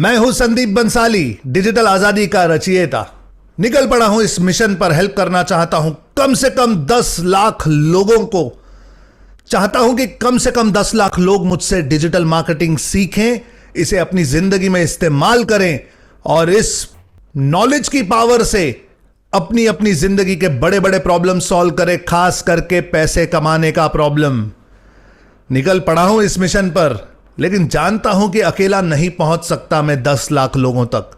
मैं हूं संदीप बंसाली, डिजिटल आजादी का रचयिता। निकल पड़ा हूं इस मिशन पर। हेल्प करना चाहता हूं कम से कम 10 लाख लोगों को। चाहता हूं कि कम से कम 10 लाख लोग मुझसे डिजिटल मार्केटिंग सीखें, इसे अपनी जिंदगी में इस्तेमाल करें और इस नॉलेज की पावर से अपनी अपनी जिंदगी के बड़े बड़े प्रॉब्लम सॉल्व करें, खास करके पैसे कमाने का प्रॉब्लम। निकल पड़ा हूं इस मिशन पर, लेकिन जानता हूं कि अकेला नहीं पहुंच सकता मैं 10 लाख लोगों तक।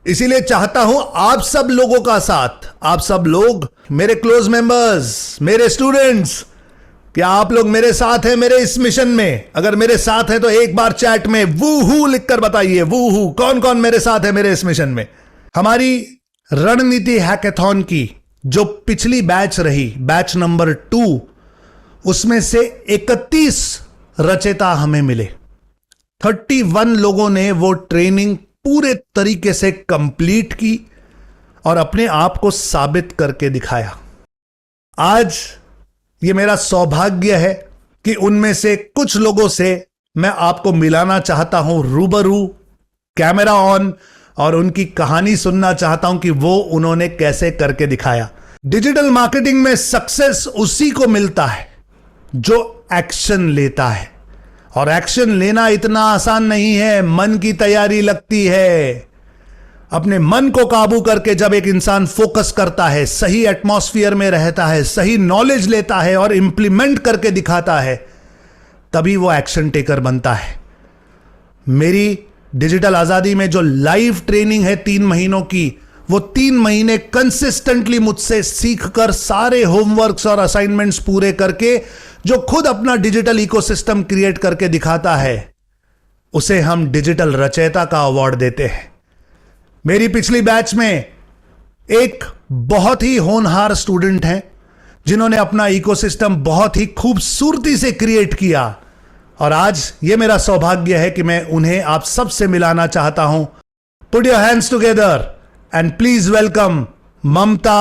इसीलिए चाहता हूं आप सब लोगों का साथ। आप सब लोग मेरे क्लोज मेंबर्स, मेरे स्टूडेंट्स, क्या आप लोग मेरे साथ हैं मेरे इस मिशन में? अगर मेरे साथ हैं तो एक बार चैट में वूहू लिखकर बताइए, वूहू। कौन कौन मेरे साथ है मेरे इस मिशन में? हमारी रणनीति हैकाथॉन की जो पिछली बैच रही, बैच नंबर 2, उसमें से 31 रचयिता हमें मिले। 31 लोगों ने वो ट्रेनिंग पूरे तरीके से कंप्लीट की और अपने आप को साबित करके दिखाया। आज ये मेरा सौभाग्य है कि उनमें से कुछ लोगों से मैं आपको मिलाना चाहता हूं रूबरू, कैमरा ऑन, और उनकी कहानी सुनना चाहता हूं कि वो उन्होंने कैसे करके दिखाया। डिजिटल मार्केटिंग में सक्सेस उसी को मिलता है जो एक्शन लेता है, और एक्शन लेना इतना आसान नहीं है, मन की तैयारी लगती है। अपने मन को काबू करके जब एक इंसान फोकस करता है, सही एटमॉस्फेयर में रहता है, सही नॉलेज लेता है और इंप्लीमेंट करके दिखाता है, तभी वो एक्शन टेकर बनता है। मेरी डिजिटल आजादी में जो लाइव ट्रेनिंग है 3 महीनों की, वो 3 महीने कंसिस्टेंटली मुझसे सीखकर सारे होमवर्क्स और असाइनमेंट्स पूरे करके जो खुद अपना डिजिटल इकोसिस्टम क्रिएट करके दिखाता है, उसे हम डिजिटल रचयिता का अवार्ड देते हैं। मेरी पिछली बैच में एक बहुत ही होनहार स्टूडेंट हैं जिन्होंने अपना इकोसिस्टम बहुत ही खूबसूरती से क्रिएट किया, और आज ये मेरा सौभाग्य है कि मैं उन्हें आप सबसे मिलाना चाहता हूं। Put your hands together and please welcome Mamta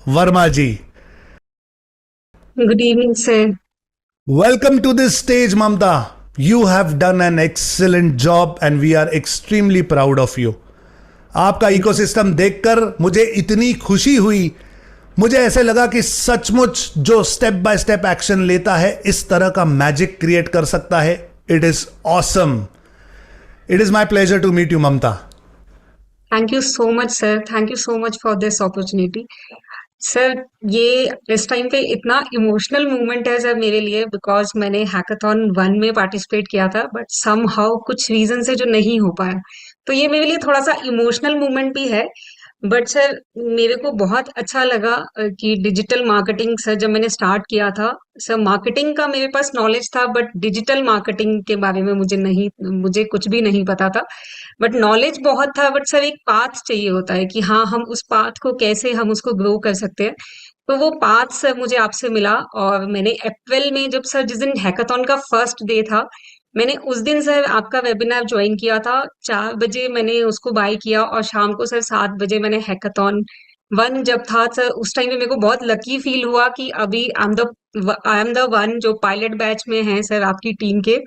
Verma ji. Good evening sir. Welcome to this stage, Mamta. You have done an excellent job and we are extremely proud of you. आपका इकोसिस्टम देखकर मुझे इतनी खुशी हुई, मुझे ऐसे लगा कि सचमुच जो स्टेप बाय स्टेप एक्शन लेता है इस तरह का मैजिक क्रिएट कर सकता है। It is awesome. It is my pleasure to meet you, Mamta. Thank you so much sir, thank you so much for this opportunity sir. ये इस टाइम पे इतना इमोशनल मोमेंट है सर मेरे लिए, बिकॉज मैंने हैकाथॉन 1 में पार्टिसिपेट किया था, बट समहाउ कुछ रीजन से जो नहीं हो पाया, तो ये मेरे लिए थोड़ा सा इमोशनल मोमेंट भी है। बट सर मेरे को बहुत अच्छा लगा कि डिजिटल मार्केटिंग सर जब मैंने स्टार्ट किया था, सर मार्केटिंग का मेरे पास नॉलेज था, बट डिजिटल मार्केटिंग के बारे में मुझे कुछ भी नहीं पता था। बट नॉलेज बहुत था, बट सर एक पाथ चाहिए होता है कि हाँ हम उस पाथ को कैसे हम उसको ग्रो कर सकते हैं। तो वो पाथ सर मुझे आपसे मिला, और मैंने अप्रैल में जब सर जिस दिन हैकाथॉन का फर्स्ट डे था, मैंने उस दिन सर आपका वेबिनार ज्वाइन किया था। 4 बजे मैंने उसको बाय किया और शाम को सर 7 बजे मैंने हैकाथॉन 1 जब था सर, उस टाइम पे मेरे को बहुत लकी फील हुआ कि अभी आई एम द वन जो पायलट बैच में है सर आपकी टीम के।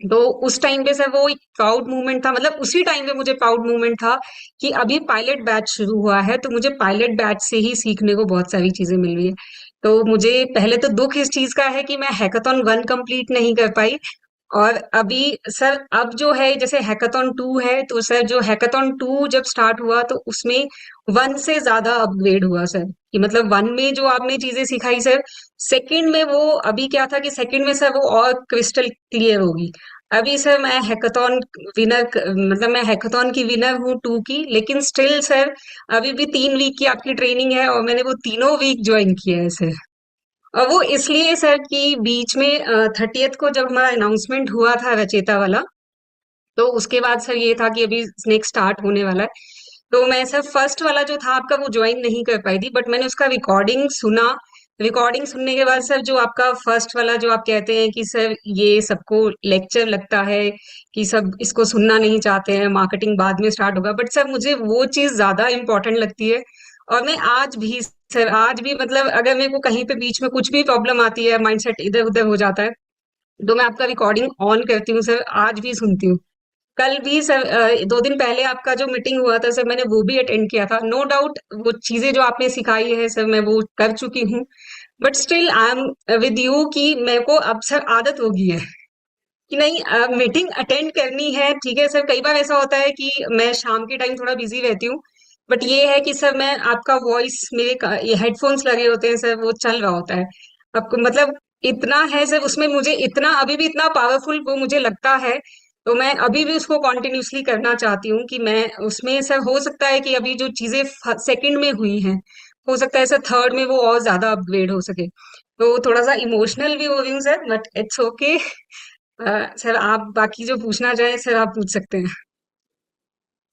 तो उस टाइम पे सर वो एक प्राउड मूवमेंट था, मतलब उसी टाइम पे मुझे प्राउड मूवमेंट था कि अभी पायलट बैच शुरू हुआ है, तो मुझे पायलट बैच से ही सीखने को बहुत सारी चीजें मिल रही है। तो मुझे पहले तो दुख इस चीज का है कि मैं हैकाथॉन 1 कंप्लीट नहीं कर पाई। और अभी सर अब जो है जैसे हैकाथॉन 2 है, तो सर जो हैकाथॉन 2 जब स्टार्ट हुआ तो उसमें 1 से ज्यादा अपग्रेड हुआ सर, कि मतलब 1 में जो आपने चीजें सिखाई सर, सेकंड में वो अभी क्या था कि सेकंड में सर वो और क्रिस्टल क्लियर होगी। अभी सर मैं हैकाथॉन मतलब मैं हैकाथॉन की विनर हूँ 2 की, लेकिन स्टिल सर अभी भी 3 वीक की आपकी ट्रेनिंग है और मैंने वो तीनों वीक ज्वाइन किया है सर। और वो इसलिए सर कि बीच में 30th को जब हमारा अनाउंसमेंट हुआ था रचेता वाला, तो उसके बाद सर ये था कि अभी नेक्स्ट स्टार्ट होने वाला है। तो मैं सर फर्स्ट वाला जो था आपका वो ज्वाइन नहीं कर पाई थी, बट मैंने उसका रिकॉर्डिंग सुना। रिकॉर्डिंग सुनने के बाद सर जो आपका फर्स्ट वाला जो आप कहते हैं कि सर ये सबको लेक्चर लगता है कि सब इसको सुनना नहीं चाहते हैं, मार्केटिंग बाद में स्टार्ट होगा, बट सर मुझे वो चीज ज्यादा इंपॉर्टेंट लगती है। और मैं आज भी सर, आज भी मतलब अगर मेरे को कहीं पे बीच में कुछ भी प्रॉब्लम आती है, माइंडसेट इधर उधर हो जाता है, तो मैं आपका रिकॉर्डिंग ऑन करती हूँ सर, आज भी सुनती हूँ। कल भी सर 2 दिन पहले आपका जो मीटिंग हुआ था सर, मैंने वो भी अटेंड किया था। नो डाउट वो चीजें जो आपने सिखाई है सर, मैं वो कर चुकी हूँ। But still I am with you कि मेरे को अब सर आदत हो गई है कि नहीं, मीटिंग अटेंड करनी है। ठीक है सर, कई बार ऐसा होता है कि मैं शाम के टाइम थोड़ा बिजी रहती हूँ, बट ये है कि सर मैं आपका वॉइस मेरे ये हेडफोन्स लगे होते हैं सर, वो चल रहा होता है आपको, मतलब इतना है सर उसमें, मुझे इतना अभी भी इतना पावरफुल वो मुझे लगता है। तो मैं अभी भी उसको कॉन्टिन्यूसली करना चाहती हूँ कि मैं उसमें सर, हो सकता है कि अभी जो चीजें सेकंड में हुई हैं, हो सकता है सर थर्ड में वो और ज्यादा अपग्रेड हो सके। तो थोड़ा सा इमोशनल भी हो रही हूँ sir, but it's okay. Sir आप बाकी जो पूछना चाहें सर, आप पूछ सकते हैं।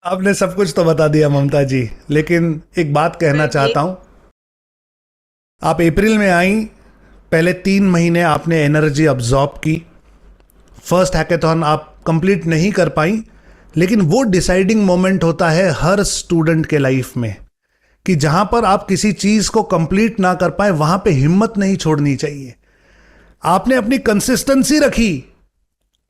आपने सब कुछ तो बता दिया ममता जी, लेकिन एक बात कहना सर ये चाहता हूं। आप अप्रैल में आई, पहले 3 महीने आपने एनर्जी अब्जॉर्ब की, फर्स्ट हैकेथॉन आप कंप्लीट नहीं कर पाई, लेकिन वो डिसाइडिंग मोमेंट होता है हर स्टूडेंट के लाइफ में कि जहां पर आप किसी चीज को कंप्लीट ना कर पाए वहां पे हिम्मत नहीं छोड़नी चाहिए। आपने अपनी कंसिस्टेंसी रखी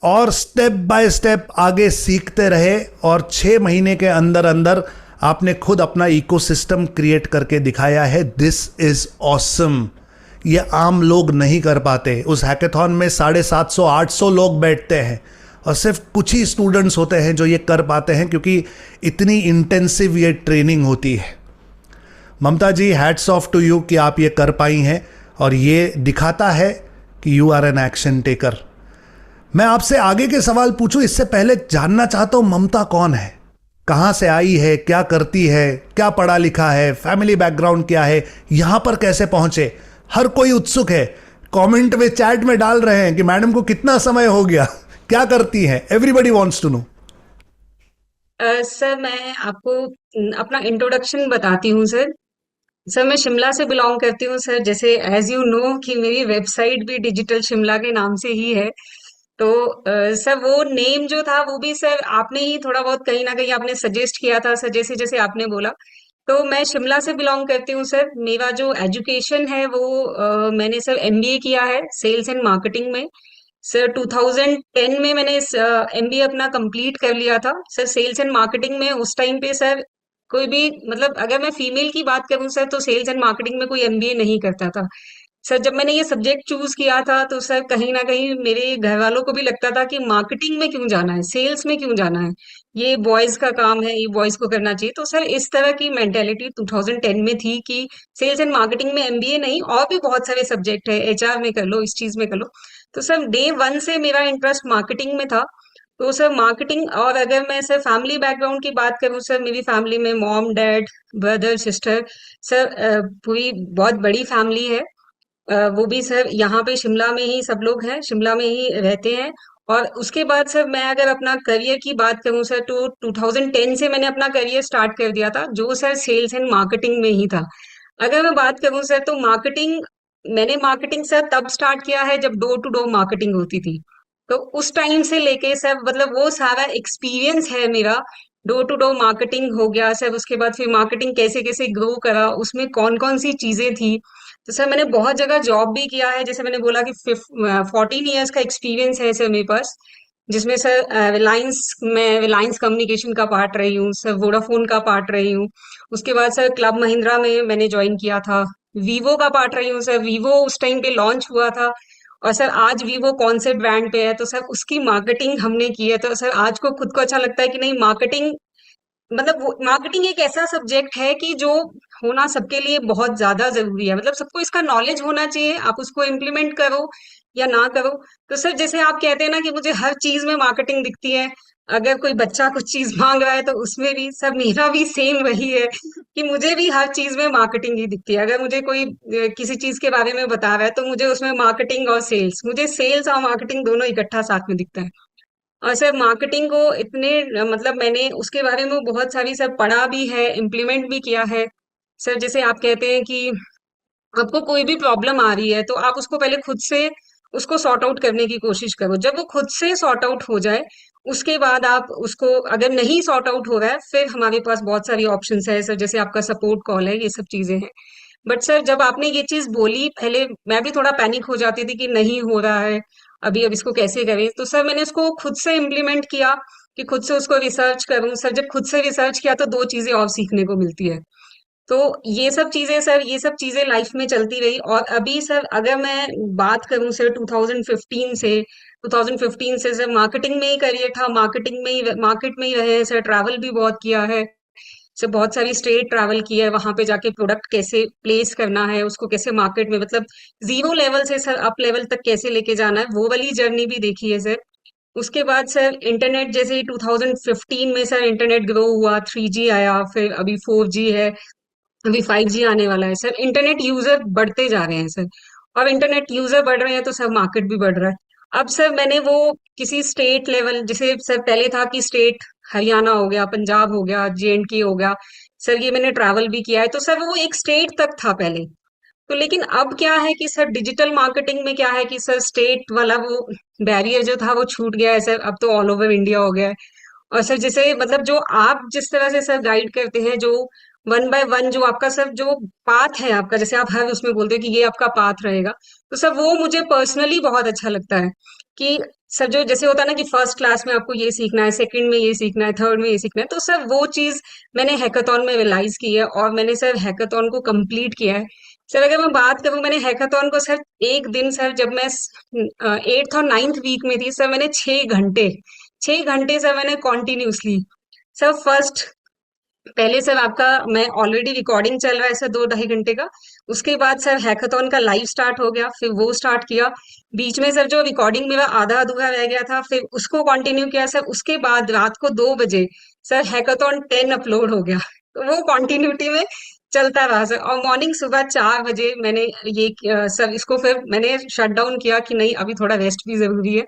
और स्टेप बाय स्टेप आगे सीखते रहे, और 6 महीने के अंदर अंदर आपने खुद अपना इकोसिस्टम क्रिएट करके दिखाया है। This is awesome. ये आम लोग नहीं कर पाते। उस हैकेथॉन में 750-800 लोग बैठते हैं और सिर्फ कुछ ही स्टूडेंट्स होते हैं जो ये कर पाते हैं, क्योंकि इतनी इंटेंसिव ये ट्रेनिंग होती है। ममता जी, हैट्स ऑफ टू यू कि आप ये कर पाई हैं, और ये दिखाता है कि you are an action taker. मैं आपसे आगे के सवाल पूछूं इससे पहले जानना चाहता हूं ममता कौन है, कहां से आई है, क्या करती है, क्या पढ़ा लिखा है, फैमिली बैकग्राउंड क्या है, यहां पर कैसे पहुंचे। हर कोई उत्सुक है, कमेंट में चैट में डाल रहे हैं कि मैडम को कितना समय हो गया, क्या करती हैं। Everybody wants to know. Sir मैं आपको अपना इंट्रोडक्शन बताती हूँ सर। सर मैं शिमला से बिलोंग करती हूँ सर, जैसे एज यू नो कि मेरी वेबसाइट भी डिजिटल शिमला के नाम से ही है। तो सर वो नेम जो था वो भी सर आपने ही थोड़ा बहुत कहीं ना कहीं आपने सजेस्ट किया था सर, जैसे जैसे आपने बोला। तो मैं शिमला से बिलोंग करती हूँ सर। मेरा जो एजुकेशन है वो मैंने सर एमबीए किया है सेल्स एंड मार्केटिंग में। सर 2010 में मैंने एमबीए अपना कंप्लीट कर लिया था सर सेल्स एंड मार्केटिंग में। उस टाइम पे सर कोई भी, मतलब अगर मैं फीमेल की बात करूं सर, तो सेल्स एंड मार्केटिंग में कोई एमबीए नहीं करता था सर। जब मैंने ये सब्जेक्ट चूज किया था तो सर कहीं ना कहीं मेरे घर वालों को भी लगता था कि मार्केटिंग में क्यों जाना है, सेल्स में क्यों जाना है, ये बॉयज का काम है, ये बॉयज को करना चाहिए। तो सर इस तरह की मेंटेलिटी 2010 में थी कि सेल्स एंड मार्केटिंग में एमबीए नहीं, और भी बहुत सारे सब्जेक्ट है, एचआर में कर लो, इस चीज में कर लो। तो सर डे वन से मेरा इंटरेस्ट मार्केटिंग में था। तो सर मार्केटिंग, और अगर मैं सर फैमिली बैकग्राउंड की बात करूं सर, मेरी फैमिली में mom dad brother sister sir, पूरी बहुत बड़ी फैमिली है। वो भी सर यहाँ पे शिमला में ही सब लोग हैं, शिमला में ही रहते हैं। और उसके बाद सर मैं अगर अपना करियर की बात करूं सर, तो 2010 से मैंने अपना करियर स्टार्ट कर दिया था, जो सर सेल्स एंड मार्केटिंग में ही था। अगर मैं बात करूं सर, तो मार्केटिंग, मैंने मार्केटिंग सर तब स्टार्ट किया है जब डोर टू डोर मार्केटिंग होती थी। तो उस टाइम से लेके सर, मतलब वो सारा एक्सपीरियंस है मेरा। डोर टू डोर मार्केटिंग हो गया सर, उसके बाद फिर मार्केटिंग कैसे कैसे ग्रो करा, उसमें कौन कौन सी चीजें थी। तो सर मैंने बहुत जगह जॉब भी किया है, जैसे मैंने बोला कि 14 ईयर्स का एक्सपीरियंस है सर मेरे पास, जिसमें सर रिलायंस, मैं रिलायंस कम्युनिकेशन का पार्ट रही हूँ सर, वोडाफोन का पार्ट रही हूँ। उसके बाद सर क्लब महिंद्रा में मैंने ज्वाइन किया था। वीवो का पार्ट रही हूँ सर, वीवो उस टाइम पे लॉन्च हुआ था। और सर आज वीवो कौन से ब्रांड पे है, तो सर उसकी मार्केटिंग हमने की है। तो सर आज को खुद को अच्छा लगता है कि नहीं, मार्केटिंग, मतलब मार्केटिंग एक ऐसा सब्जेक्ट है कि जो होना सबके लिए बहुत ज्यादा जरूरी है, मतलब सबको इसका नॉलेज होना चाहिए, आप उसको इम्प्लीमेंट करो या ना करो। तो सर जैसे आप कहते हैं ना कि मुझे हर चीज में मार्केटिंग दिखती है, अगर कोई बच्चा कुछ चीज मांग रहा है तो उसमें भी सर मेरा भी सेम वही है कि मुझे भी हर चीज में मार्केटिंग ही दिखती है। अगर मुझे कोई किसी चीज के बारे में बता रहा है तो मुझे उसमें मार्केटिंग और सेल्स, मुझे सेल्स और मार्केटिंग दोनों इकट्ठा साथ में दिखता है। और सर मार्केटिंग को इतने मतलब मैंने उसके बारे में बहुत सारी सर पढ़ा भी है, इम्प्लीमेंट भी किया है। सर जैसे आप कहते हैं कि आपको कोई भी प्रॉब्लम आ रही है तो आप उसको पहले खुद से उसको सॉर्ट आउट करने की कोशिश करो। जब वो खुद से सॉर्ट आउट हो जाए, उसके बाद आप उसको, अगर नहीं सॉर्ट आउट हो रहा है, फिर हमारे पास बहुत सारी ऑप्शंस है सर, जैसे आपका सपोर्ट कॉल है, ये सब चीजें हैं। बट सर जब आपने ये चीज बोली, पहले मैं भी थोड़ा पैनिक हो जाती थी कि नहीं हो रहा है अभी, अब इसको कैसे करें। तो सर मैंने इसको खुद से इम्प्लीमेंट किया कि खुद से उसको रिसर्च करूं। सर जब खुद से रिसर्च किया तो दो चीजें और सीखने को मिलती है। तो ये सब चीजें सर, ये सब चीजें लाइफ में चलती रही। और अभी सर अगर मैं बात करूं सर 2015 से सर मार्केटिंग में ही करियर था, मार्केट में ही रहे हैं सर, ट्रैवल भी बहुत किया है सर, बहुत सारी स्टेट ट्रैवल की है, वहां पे जाके प्रोडक्ट कैसे प्लेस करना है, उसको कैसे मार्केट में मतलब जीरो लेवल से सर अप लेवल तक कैसे लेके जाना है, वो वाली जर्नी भी देखी है सर। उसके बाद सर इंटरनेट जैसे ही 2015 में सर इंटरनेट ग्रो हुआ, 3G आया, फिर अभी 4G है, अभी 5G आने वाला है सर। इंटरनेट यूजर बढ़ते जा रहे हैं सर, और इंटरनेट यूजर बढ़ रहे हैं तो सर मार्केट भी बढ़ रहा है। अब सर मैंने वो किसी स्टेट लेवल, जैसे सर पहले था कि स्टेट हरियाणा हो गया, पंजाब हो गया, J&K हो गया, सर ये मैंने ट्रैवल भी किया है, तो सर वो एक स्टेट तक था पहले। तो लेकिन अब क्या है कि सर डिजिटल मार्केटिंग में क्या है कि सर स्टेट वाला वो बैरियर जो था वो छूट गया है सर, अब तो ऑल ओवर इंडिया हो गया है। और सर जैसे मतलब जो आप जिस तरह से सर गाइड करते हैं, जो वन बाय वन जो आपका सर जो पाथ है आपका, जैसे आप हर उसमें बोलते हैं कि ये आपका पाथ रहेगा, तो सर वो मुझे पर्सनली बहुत अच्छा लगता है। कि सर जो जैसे होता है ना कि फर्स्ट क्लास में आपको ये सीखना है, सेकंड में ये सीखना है, थर्ड में ये सीखना है, तो सर वो चीज मैंने हैकाथॉन में रियलाइज की है, और मैंने सर हैकाथॉन को कंप्लीट किया है। सर अगर मैं बात करूं, मैंने हैकाथॉन को सर एक दिन सर जब मैं 8th और 9th वीक में थी सर, मैंने 6 घंटे, 6 घंटे सर मैंने कॉन्टिन्यूसली सर फर्स्ट, पहले सर आपका मैं ऑलरेडी रिकॉर्डिंग चल रहा है सर 2 ढाई घंटे का, उसके बाद सर हैकाथॉन का लाइव स्टार्ट हो गया, फिर वो स्टार्ट किया, बीच में सर जो रिकॉर्डिंग मेरा आधा अधूरा रह गया था फिर उसको कंटिन्यू किया सर, उसके बाद रात को 2 बजे सर हैकाथॉन 10 अपलोड हो गया, तो वो कॉन्टिन्यूटी में चलता रहा सर। और मॉर्निंग सुबह 4 बजे मैंने ये सर इसको फिर मैंने शट डाउन किया कि नहीं अभी थोड़ा रेस्ट भी जरूरी है।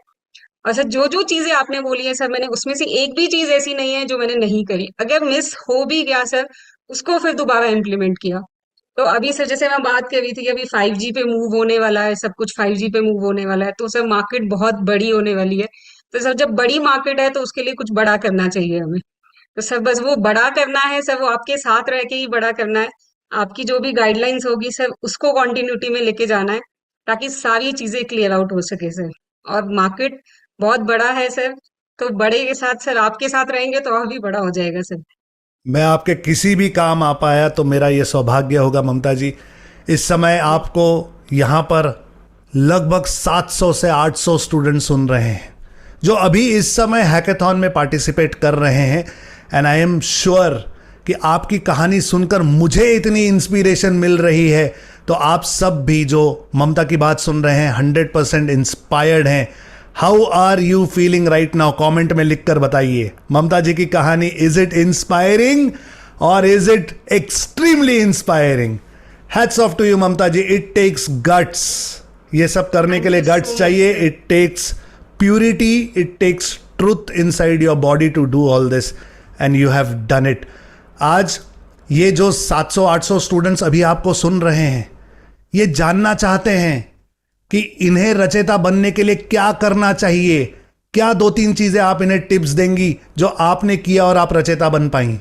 और सर जो जो चीजें आपने बोली है सर, मैंने उसमें से एक भी चीज ऐसी नहीं है जो मैंने नहीं करी, अगर मिस हो भी गया सर उसको फिर दोबारा इम्प्लीमेंट किया। तो अभी सर जैसे मैं बात कर रही थी कि अभी 5G पे मूव होने वाला है, सब कुछ 5G पे मूव होने वाला है, तो सर मार्केट बहुत बड़ी होने वाली है। तो सर जब बड़ी मार्केट है तो उसके लिए कुछ बड़ा करना चाहिए हमें। तो सर बस वो बड़ा करना है सर, वो आपके साथ रह के ही बड़ा करना है। आपकी जो भी गाइडलाइंस होगी सर उसको कॉन्टिन्यूटी में लेके जाना है, ताकि सारी चीजें क्लियर आउट हो सके सर। और मार्केट बहुत बड़ा है सर, तो बड़े के साथ सर आपके साथ रहेंगे तो और भी बड़ा हो जाएगा सर। मैं आपके किसी भी काम आ पाया तो मेरा ये सौभाग्य होगा ममता जी। इस समय आपको यहाँ पर लगभग 700 से 800 स्टूडेंट सुन रहे हैं जो अभी इस समय हैकाथॉन में पार्टिसिपेट कर रहे हैं। एंड आई एम श्योर कि आपकी कहानी सुनकर मुझे इतनी इंस्पिरेशन मिल रही है, तो आप सब भी जो ममता की बात सुन रहे हैं 100% इंस्पायर्ड हैं। How are you feeling right now? Comment में लिखकर बताइए ममता जी की कहानी, इज इट इंस्पायरिंग और is it extremely inspiring? Hats off to you Mamta ji, it takes guts. ये सब करने के थैंक लिए यू सो गट्स मच चाहिए, sir. It takes purity, it takes truth inside your body to do all this, and you have done it. आज ये जो 700-800 students अभी आपको सुन रहे हैं, ये जानना चाहते हैं कि इन्हें रचयिता बनने के लिए क्या करना चाहिए। क्या 2-3 चीजें आप इन्हें टिप्स देंगी जो आपने किया और आप रचयिता बन पाई?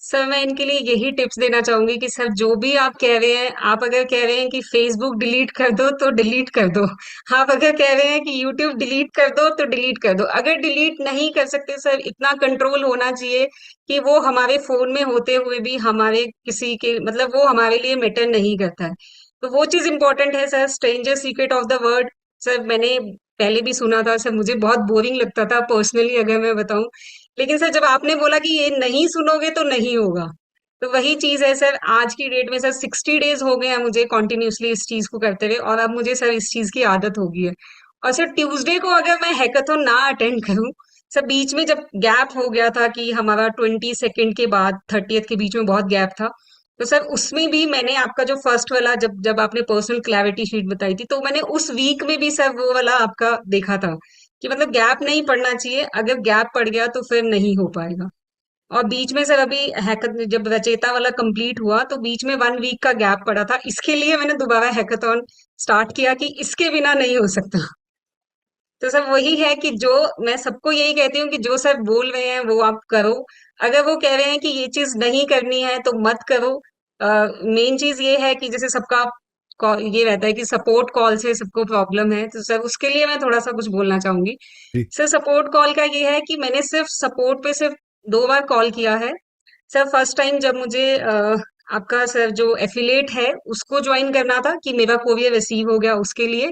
सर मैं इनके लिए यही टिप्स देना चाहूंगी कि सर जो भी आप कह रहे हैं, आप अगर कह रहे हैं कि फेसबुक डिलीट कर दो तो डिलीट कर दो, आप अगर कह रहे हैं कि यूट्यूब डिलीट कर दो तो डिलीट कर दो। अगर डिलीट नहीं कर सकते सर, इतना कंट्रोल होना चाहिए कि वो हमारे फोन में होते हुए भी हमारे किसी के मतलब वो हमारे लिए मैटर नहीं करता है। तो वो चीज इंपॉर्टेंट है sir. Stranger secret of the word, sir मैंने पहले भी सुना था सर, मुझे बहुत बोरिंग लगता था पर्सनली अगर मैं बताऊं। लेकिन सर जब आपने बोला कि ये नहीं सुनोगे तो नहीं होगा, तो वही चीज है सर। आज की डेट में सर 60 डेज हो गए हैं मुझे कॉन्टिन्यूसली इस चीज को करते हुए, और अब मुझे सर इस चीज की आदत हो गई है। और सर ट्यूसडे को अगर मैं हैकाथॉन ना अटेंड करूं, सर बीच में जब गैप हो गया था कि हमारा 20 सेकेंड के बाद 30th के बीच में बहुत गैप था, तो सर उसमें भी मैंने आपका जो फर्स्ट वाला जब जब आपने पर्सनल क्लैरिटी शीट बताई थी, तो मैंने उस वीक में भी सर वो वाला आपका देखा था कि मतलब गैप नहीं पड़ना चाहिए, अगर गैप पड़ गया तो फिर नहीं हो पाएगा। और बीच में सर अभी हैकथ जब रचेता वाला कंप्लीट हुआ तो बीच में 1 वीक का गैप पड़ा था, इसके लिए मैंने दोबारा हैकाथॉन स्टार्ट किया कि इसके बिना नहीं हो सकता। तो सर वही है कि जो मैं सबको यही कहती हूँ कि जो सर बोल रहे हैं वो आप करो। अगर वो कह रहे हैं कि ये चीज नहीं करनी है तो मत करो। मेन चीज ये है कि जैसे सबका ये रहता है कि सपोर्ट कॉल से सबको प्रॉब्लम है, तो सर उसके लिए मैं थोड़ा सा कुछ बोलना चाहूंगी। जी। सर सपोर्ट कॉल का ये है कि मैंने सिर्फ सपोर्ट पे सिर्फ 2 बार कॉल किया है। सर फर्स्ट टाइम जब मुझे आपका सर जो एफिलिएट है उसको ज्वाइन करना था कि मेरा कोरियर रिसीव हो गया उसके लिए।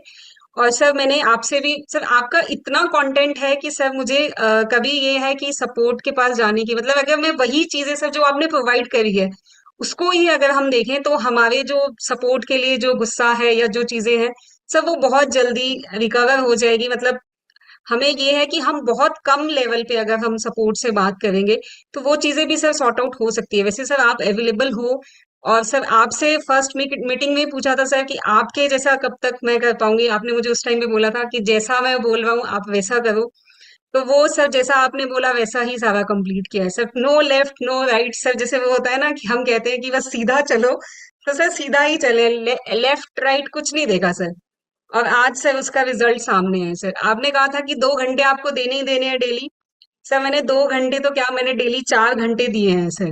और सर मैंने आपसे भी सर आपका इतना कंटेंट है कि सर मुझे कभी ये है कि सपोर्ट के पास जाने की मतलब अगर मैं वही चीजें सर जो आपने प्रोवाइड करी है उसको ही अगर हम देखें तो हमारे जो सपोर्ट के लिए जो गुस्सा है या जो चीजें हैं सर वो बहुत जल्दी रिकवर हो जाएगी। मतलब हमें ये है कि हम बहुत कम लेवल पे अगर हम सपोर्ट से बात करेंगे तो वो चीजें भी सर सॉर्ट आउट हो सकती है। वैसे सर आप अवेलेबल हो और सर आपसे फर्स्ट मीटिंग में ही पूछा था सर कि आपके जैसा कब तक मैं कर पाऊंगी। आपने मुझे उस टाइम पे बोला था कि जैसा मैं बोल रहा हूँ आप वैसा करो। तो वो सर जैसा आपने बोला वैसा ही सारा कंप्लीट किया है sir. No left no right sir, जैसे वो होता है ना कि हम कहते हैं कि बस सीधा चलो, तो सर सीधा ही चले, लेफ्ट राइट कुछ नहीं देखा सर। और आज सर उसका रिजल्ट सामने है सर। आपने कहा था कि 2 घंटे आपको देने ही देने हैं डेली। सर मैंने 2 घंटे तो क्या, मैंने डेली 4 घंटे दिए हैं सर।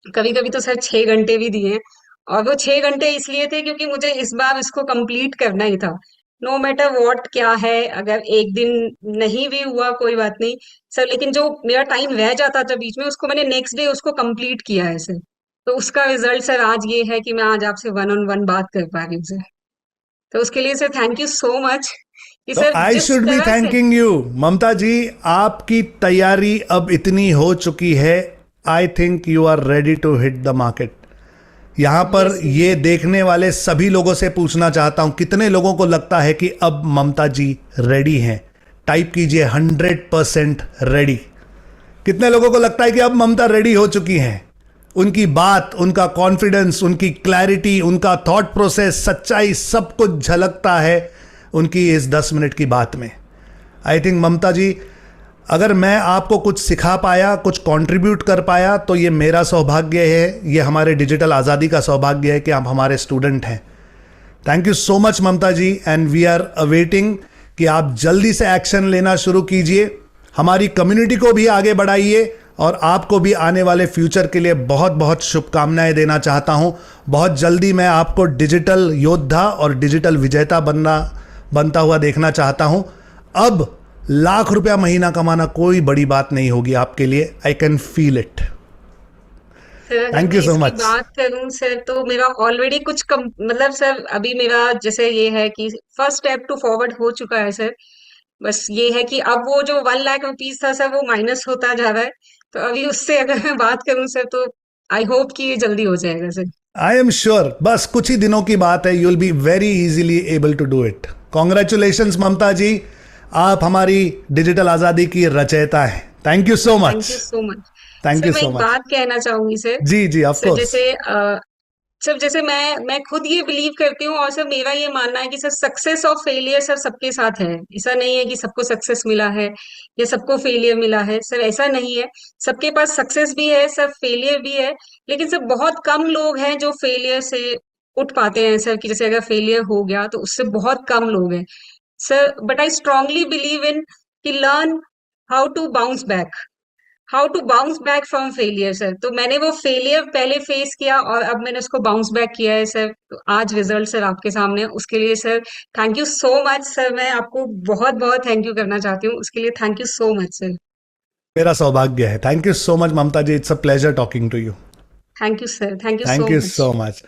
कभी कभी तो सर 6 घंटे भी दिए हैं। और वो 6 घंटे इसलिए थे क्योंकि मुझे इस बार इसको कंप्लीट करना ही था। नो मैटर वॉट क्या है, अगर एक दिन नहीं भी हुआ कोई बात नहीं सर, लेकिन जो मेरा टाइम रह जाता था बीच में उसको मैंने नेक्स्ट डे उसको कंप्लीट किया है सर। तो उसका रिजल्ट सर आज ये है कि मैं आज आपसे वन ऑन वन बात कर पा रही हूँ सर। तो उसके लिए sir thank you so much कि तो सर आई जिस शुड बी तरह से। Thanking you Mamta ji. आपकी तैयारी अब इतनी हो चुकी है, I think you are ready to hit the market. यहां पर यस ये देखने वाले सभी लोगों से पूछना चाहता हूं, कितने लोगों को लगता है कि अब ममता जी रेडी हैं? टाइप कीजिए 100% रेडी। कितने लोगों को लगता है कि अब ममता रेडी हो चुकी हैं? उनकी बात, उनका कॉन्फिडेंस, उनकी क्लैरिटी, उनका थॉट प्रोसेस, सच्चाई, सब कुछ झलकता है उनकी इस 10 मिनट की बात में। आई थिंक ममता जी, अगर मैं आपको कुछ सिखा पाया, कुछ कंट्रीब्यूट कर पाया, तो ये मेरा सौभाग्य है, ये हमारे डिजिटल आज़ादी का सौभाग्य है कि आप हमारे स्टूडेंट हैं। Thank you so much Mamta ji, and we are awaiting कि आप जल्दी से एक्शन लेना शुरू कीजिए। हमारी कम्युनिटी को भी आगे बढ़ाइए और आपको भी आने वाले फ्यूचर के लिए बहुत बहुत शुभकामनाएं देना चाहता हूं। बहुत जल्दी मैं आपको डिजिटल योद्धा और डिजिटल विजेता बनता हुआ देखना चाहता हूं। अब लाख रुपया महीना कमाना कोई बड़ी बात नहीं होगी आपके लिए। I can feel it. Sir अगर थैंक मैं यू सो इसकी मच। बात करूं सर तो मेरा ऑलरेडी कुछ कम मतलब सर अभी मेरा जैसे ये है कि फर्स्ट स्टेप टू फॉरवर्ड हो चुका है सर। बस ये है कि अब वो जो 1 लाख रुपीज था सर वो माइनस होता जा रहा है। तो अभी उससे अगर मैं बात करूं सर तो आई होप कि ये जल्दी हो जाएगा सर। आई एम श्योर, बस कुछ ही दिनों की बात है, you will be very easily able to do it. Congratulations Mamta ji, आप हमारी डिजिटल आज़ादी की रचयिता हैं। Thank you so thank you much. So much. Thank sir you मैं सो एक मच। बात कहना चाहूंगी सर। जी जी, ऑफ सर कोर्स। जैसे सर जैसे मैं खुद ये बिलीव करती हूँ और सर मेरा ये मानना है कि सर सक्सेस और फेलियर सर सबके साथ है। ऐसा नहीं है कि सबको सक्सेस मिला है या सबको फेलियर मिला है, सर ऐसा नहीं है। सबके पास सक्सेस भी है सर, फेलियर भी है। लेकिन सर बहुत कम लोग हैं जो फेलियर से उठ पाते हैं सर, कि जैसे अगर फेलियर हो गया तो उससे बहुत कम लोग हैं sir. But I strongly believe in कि learn how to bounce back, how to bounce back from failure sir. तो मैंने वो फेलियर पहले फेस किया और अब मैंने उसको बाउंस बैक किया है सर। तो आज रिजल्ट सर आपके सामने है। उसके लिए sir thank you so much sir. मैं आपको बहुत बहुत थैंक यू करना चाहती हूँ उसके लिए। Thank you so much sir. मेरा सौभाग्य है। Thank you so much Mamta ji, it's a pleasure talking to you. Thank you sir, thank you thank so you much. So much.